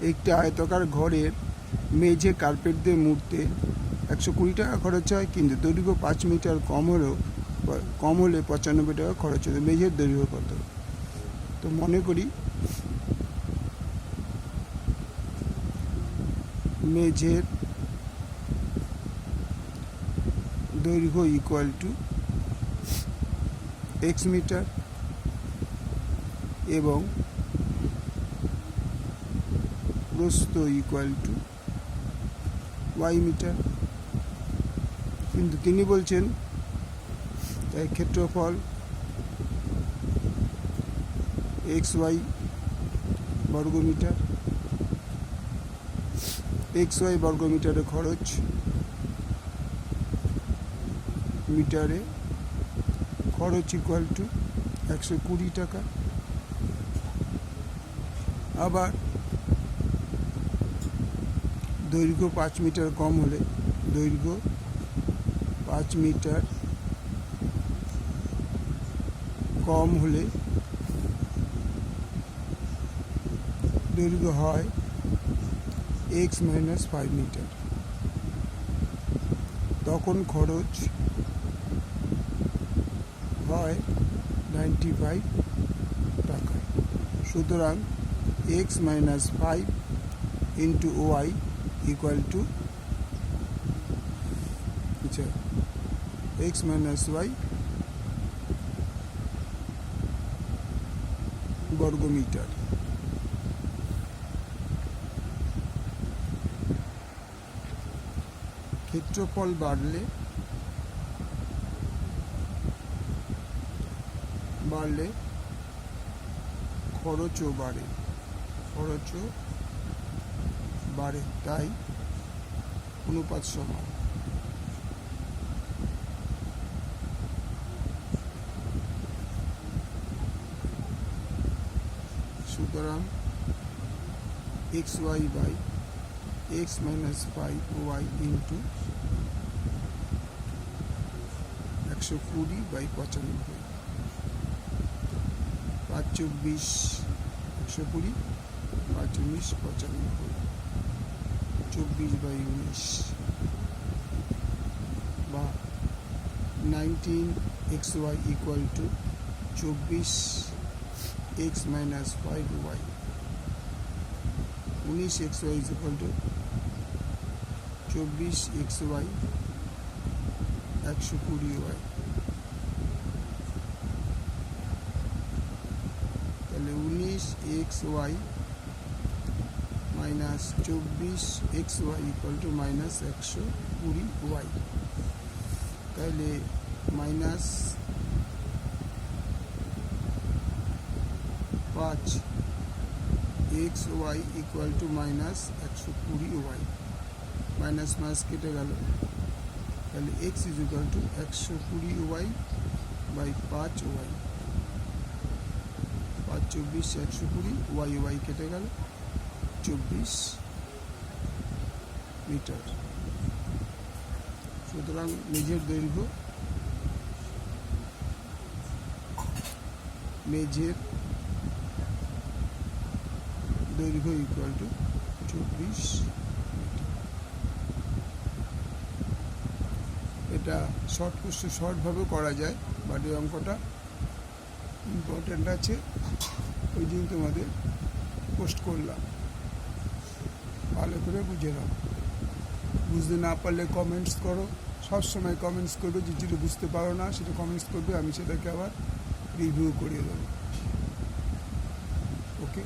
একটি আয়তাকার ঘরের মেঝে কার্পেট দিয়ে মুড়তে 120 টাকা খরচ হয়, কিন্তু দৈর্ঘ্য 5 মিটার কম হলে 95 টাকা খরচ হয়। মেঝের দৈর্ঘ্য কত? তো মনে করি মেঝের দৈর্ঘ্য ইকুয়াল টু x মিটার এবং প্রস্থ ইকুয়াল টু y মিটার, কিন্তু তিনি বলছেন তাই ক্ষেত্রফল xy বর্গমিটার, xy বর্গমিটারে খরচ মিটারে খরচ ইকুয়াল টু 120 টাকা। আবার দৈর্ঘ্য 5 মিটার কম হলে, দৈর্ঘ্য 5 মিটার কম হলে দৈর্ঘ্য হয় x - 5 মিটার, তখন খরচ হয় 95 টাকা। সুতরাং x - 5 into y equal to x - y বর্গমিটার। ক্ষেত্রফল বাড়লে খরচও বাড়ে, তাই অনুপাত সমান। সুতরাং xy by x - 5y into 120/95, 5 × 24 120, 5 × 19 95, 24/19 বা 19xy equal to 24x - 5y, 19xy is equal two 24xy 120y। তাহলে 19xy minus 24xy equal to minus 120y। তাহলে minus 5xy equal to minus 120y, minus minus কেটে গেল। তাহলে x is equal to 120y by 5y, 5 × 24 120, y কেটে গেল 24 metre. সুতরাং মেঝের দৈর্ঘ্য ইকুয়াল টু 24 মিটার। এটা শর্টভাবে করা যায়, বাট এই অঙ্কটা ইম্পর্টেন্ট আছে, ওই জন্য তোমাদের পোস্ট করলাম। ভালো করে বুঝে নাও, বুঝতে না পারলে কমেন্টস করো, সবসময় কমেন্টস করবে। যেটা বুঝতে পারো না সেটা কমেন্টস করবে, আমি সেটাকে আবার রিভিউ করিয়ে দেবো। ওকে।